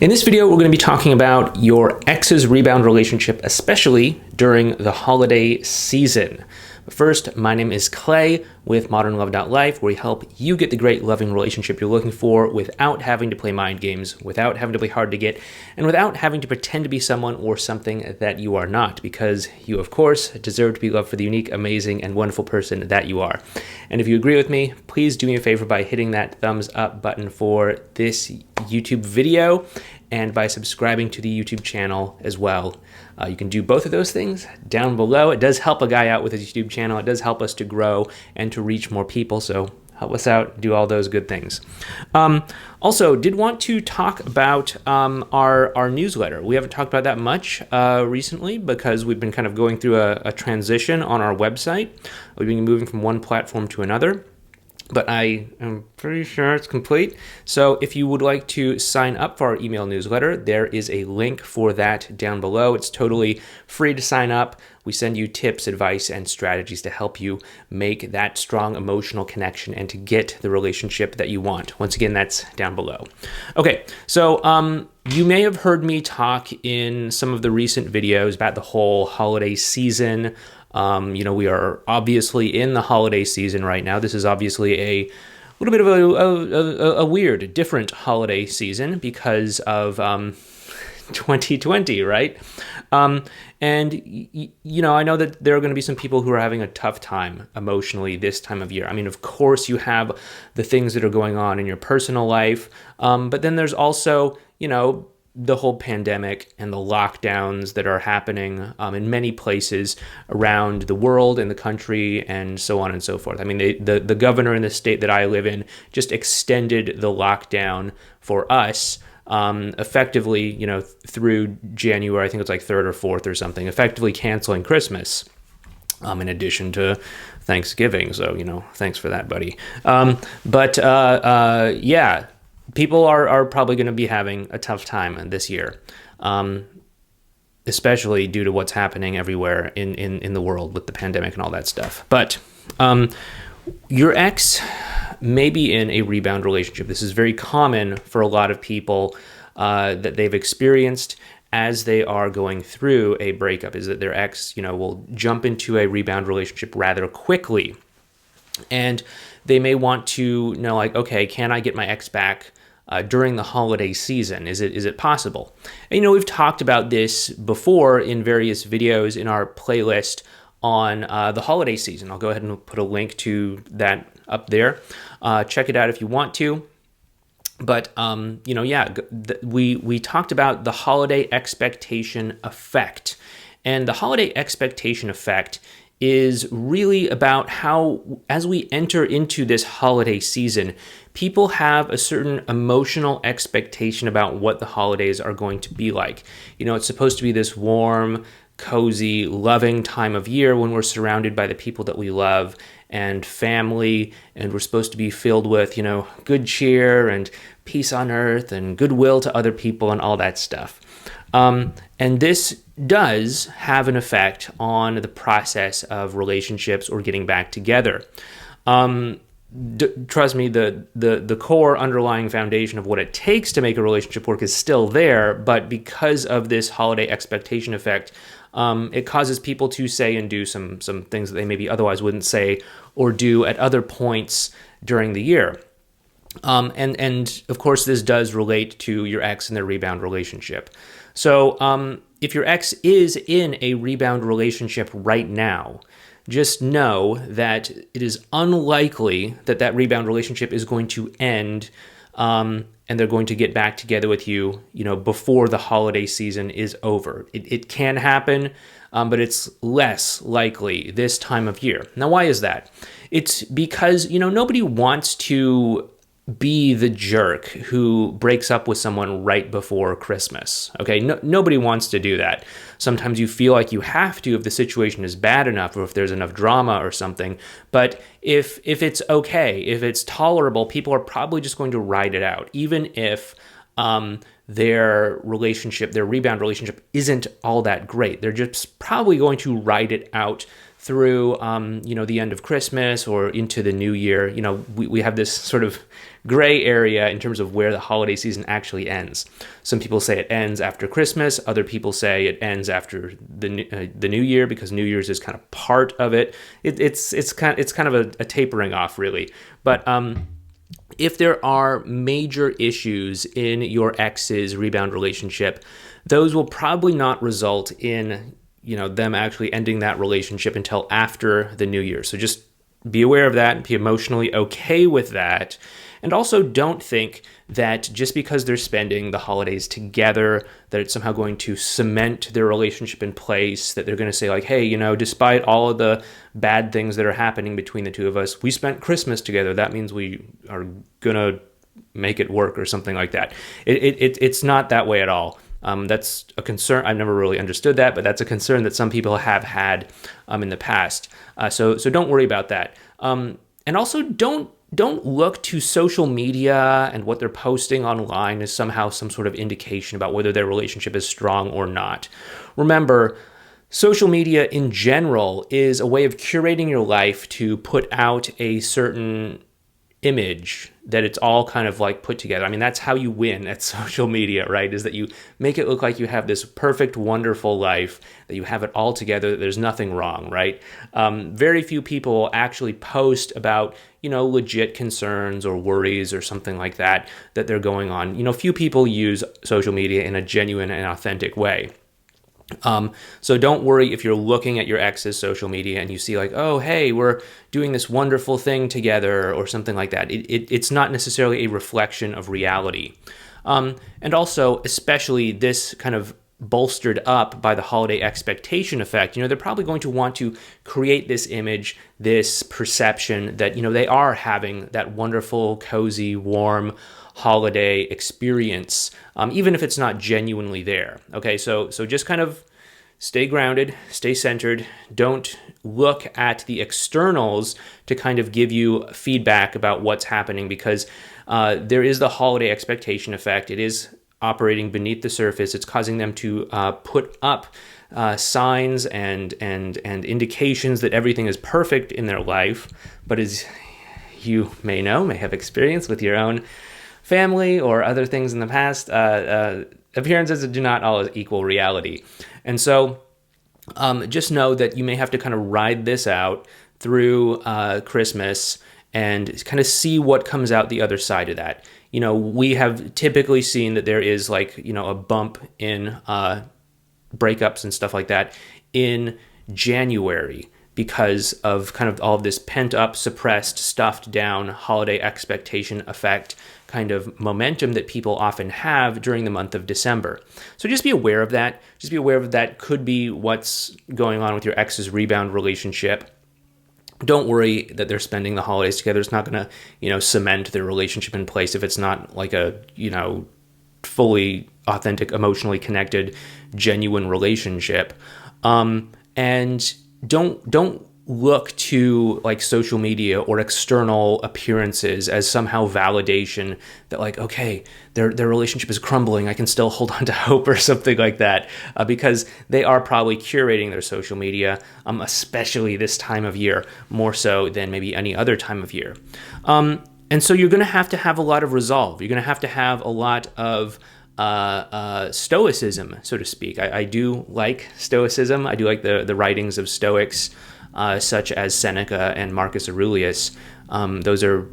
In this video, we're going to be talking about your ex's rebound relationship, especially during the holiday season. But first, my name is Clay with modernlove.life, where we help you get the great loving relationship you're looking for without having to play mind games, without having to play hard to get, and without having to pretend to be someone or something that you are not, because you, of course, deserve to be loved for the unique, amazing, and wonderful person that you are. And if you agree with me, please do me a favor by hitting that thumbs up button for this YouTube video and by subscribing to the YouTube channel as well. You can do both of those things down below. It does help a guy out with his YouTube channel. It does help us to grow and to reach more people, so help us out, do all those good things. Also, did want to talk about our newsletter. We haven't talked about that much recently because we've been kind of going through a transition on our website. We've been moving from one platform to another, but I am pretty sure it's complete. So if you would like to sign up for our email newsletter, there is a link for that down below. It's totally free to sign up. We send you tips, advice, and strategies to help you make that strong emotional connection and to get the relationship that you want. Once again, that's down below. Okay, so you may have heard me talk in some of the recent videos about the whole holiday season. We are obviously in the holiday season right now. This is obviously a little bit of a weird, different holiday season because of 2020, right? I know that there are going to be some people who are having a tough time emotionally this time of year. I mean, of course, you have the things that are going on in your personal life, but then there's also, the whole pandemic and the lockdowns that are happening in many places around the world and the country and so on and so forth. I mean, the governor in the state that I live in just extended the lockdown for us effectively, through January. I think it's like 3rd or 4th or something, effectively canceling Christmas in addition to Thanksgiving. So, thanks for that, buddy. Yeah. People are probably going to be having a tough time this year, especially due to what's happening everywhere in the world with the pandemic and all that stuff. But your ex may be in a rebound relationship. This is very common for a lot of people that they've experienced as they are going through a breakup, is that their ex, will jump into a rebound relationship rather quickly. And they may want to know, like, okay, can I get my ex back during the holiday season? Is it possible? And, we've talked about this before in various videos in our playlist on the holiday season. I'll go ahead and put a link to that up there. Check it out if you want to. But, we talked about the holiday expectation effect. And the holiday expectation effect is really about how, as we enter into this holiday season, people have a certain emotional expectation about what the holidays are going to be like. It's supposed to be this warm, cozy, loving time of year when we're surrounded by the people that we love and family, and we're supposed to be filled with, good cheer and peace on earth and goodwill to other people and all that stuff. And this does have an effect on the process of relationships or getting back together. Trust me, the core underlying foundation of what it takes to make a relationship work is still there, but because of this holiday expectation effect, it causes people to say and do some things that they maybe otherwise wouldn't say or do at other points during the year. And of course, this does relate to your ex and their rebound relationship. So if your ex is in a rebound relationship right now, just know that it is unlikely that rebound relationship is going to end and they're going to get back together with you, before the holiday season is over. It can happen, but it's less likely this time of year. Now, why is that? It's because, nobody wants to be the jerk who breaks up with someone right before Christmas. Okay, nobody wants to do that. Sometimes you feel like you have to if the situation is bad enough or if there's enough drama or something. But if it's okay, if it's tolerable, people are probably just going to ride it out, even if their rebound relationship isn't all that great. They're just probably going to ride it out through, the end of Christmas or into the new year. We have this sort of gray area in terms of where the holiday season actually ends. Some people say it ends after Christmas. Other people say it ends after the new year, because New Year's is kind of part of it. It's kind of a tapering off, really. But if there are major issues in your ex's rebound relationship, those will probably not result in them actually ending that relationship until after the new year. So just be aware of that and be emotionally okay with that. And also don't think that just because they're spending the holidays together, that it's somehow going to cement their relationship in place, that they're going to say like, hey, despite all of the bad things that are happening between the two of us, we spent Christmas together. That means we are going to make it work or something like that. It's not that way at all. That's a concern. I've never really understood that, but that's a concern that some people have had in the past. So don't worry about that. And also don't look to social media and what they're posting online as somehow some sort of indication about whether their relationship is strong or not. Remember, social media in general is a way of curating your life to put out a certain image that it's all kind of like put together. I mean, that's how you win at social media, right? Is that you make it look like you have this perfect, wonderful life, that you have it all together, that there's nothing wrong, right? Very few people actually post about, legit concerns or worries or something like that they're going on. Few people use social media in a genuine and authentic way. So don't worry if you're looking at your ex's social media and you see like, oh, hey, we're doing this wonderful thing together or something like that. It's not necessarily a reflection of reality. And also, especially this kind of bolstered up by the holiday expectation effect, they're probably going to want to create this image, this perception that, they are having that wonderful, cozy, warm holiday experience, even if it's not genuinely there. Okay, so just kind of stay grounded, stay centered. Don't look at the externals to kind of give you feedback about what's happening, because there is the holiday expectation effect. It is operating beneath the surface. It's causing them to put up signs and indications that everything is perfect in their life. But as you may have experienced with your own family or other things in the past, appearances do not always equal reality. And so just know that you may have to kind of ride this out through Christmas and kind of see what comes out the other side of that. We have typically seen that there is like, a bump in breakups and stuff like that in January, because of kind of all of this pent up, suppressed, stuffed down holiday expectation effect kind of momentum that people often have during the month of December. So just be aware of that. Just be aware of that could be what's going on with your ex's rebound relationship. Don't worry that they're spending the holidays together. It's not going to, cement their relationship in place if it's not like a, fully authentic, emotionally connected, genuine relationship. And don't look to like social media or external appearances as somehow validation that like, okay, their relationship is crumbling, I can still hold on to hope or something like that, because they are probably curating their social media, especially this time of year, more so than maybe any other time of year. And so you're going to have a lot of resolve. You're going to have a lot of stoicism, so to speak. I do like stoicism. I do like the writings of Stoics, such as Seneca and Marcus Aurelius. Those are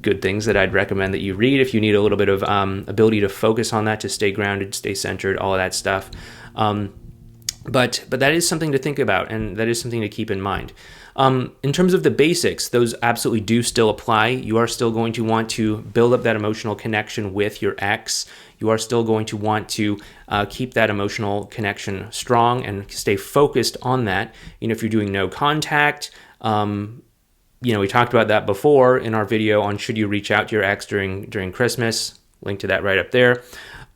good things that I'd recommend that you read if you need a little bit of ability to focus on that, to stay grounded, stay centered, all of that stuff. But that is something to think about, and that is something to keep in mind. In terms of the basics, those absolutely do still apply. You are still going to want to build up that emotional connection with your ex. You are still going to want to keep that emotional connection strong and stay focused on that. If you're doing no contact, we talked about that before in our video on should you reach out to your ex during Christmas. Link to that right up there.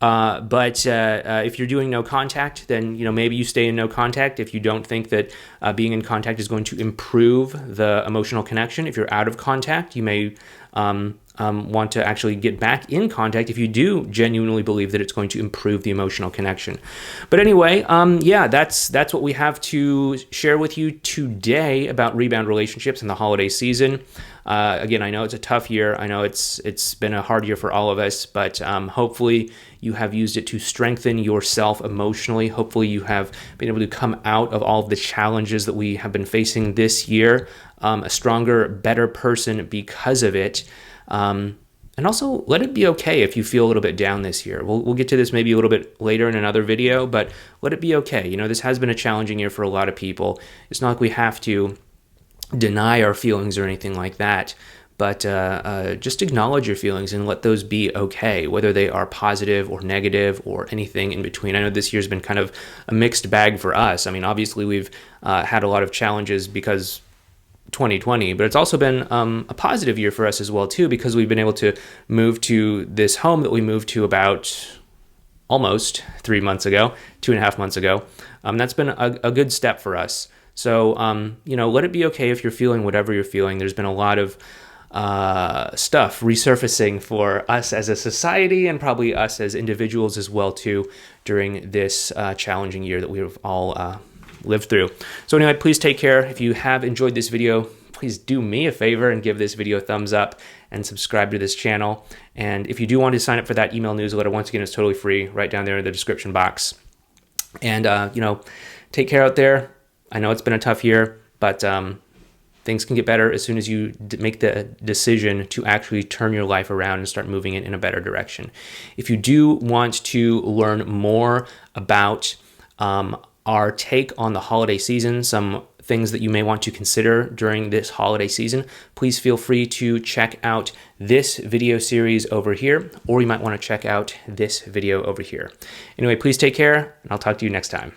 But if you're doing no contact, then maybe you stay in no contact. If you don't think that being in contact is going to improve the emotional connection, if you're out of contact, you may want to actually get back in contact if you do genuinely believe that it's going to improve the emotional connection. But anyway, yeah, that's what we have to share with you today about rebound relationships in the holiday season. Again, I know it's a tough year. I know it's been a hard year for all of us, but hopefully you have used it to strengthen yourself emotionally. Hopefully you have been able to come out of all of the challenges that we have been facing this year, a stronger, better person because of it. And also let it be okay if you feel a little bit down this year. We'll get to this maybe a little bit later in another video, but let it be okay. You know, this has been a challenging year for a lot of people. It's not like we have to deny our feelings or anything like that, but just acknowledge your feelings and let those be okay, whether they are positive or negative or anything in between. I know this year's been kind of a mixed bag for us. I mean, obviously we've had a lot of challenges because 2020, but it's also been a positive year for us as well too, because we've been able to move to this home that we moved to about almost 3 months ago, 2.5 months ago. That's been a good step for us. So, you know, let it be okay if you're feeling whatever you're feeling. There's been a lot of stuff resurfacing for us as a society and probably us as individuals as well too during this challenging year that we've all lived through. So anyway, please take care. If you have enjoyed this video, please do me a favor and give this video a thumbs up and subscribe to this channel. And if you do want to sign up for that email newsletter, once again, it's totally free right down there in the description box. And, you know, take care out there. I know it's been a tough year, but things can get better as soon as you make the decision to actually turn your life around and start moving it in a better direction. If you do want to learn more about our take on the holiday season, some things that you may want to consider during this holiday season, please feel free to check out this video series over here, or you might want to check out this video over here. Anyway, please take care, and I'll talk to you next time.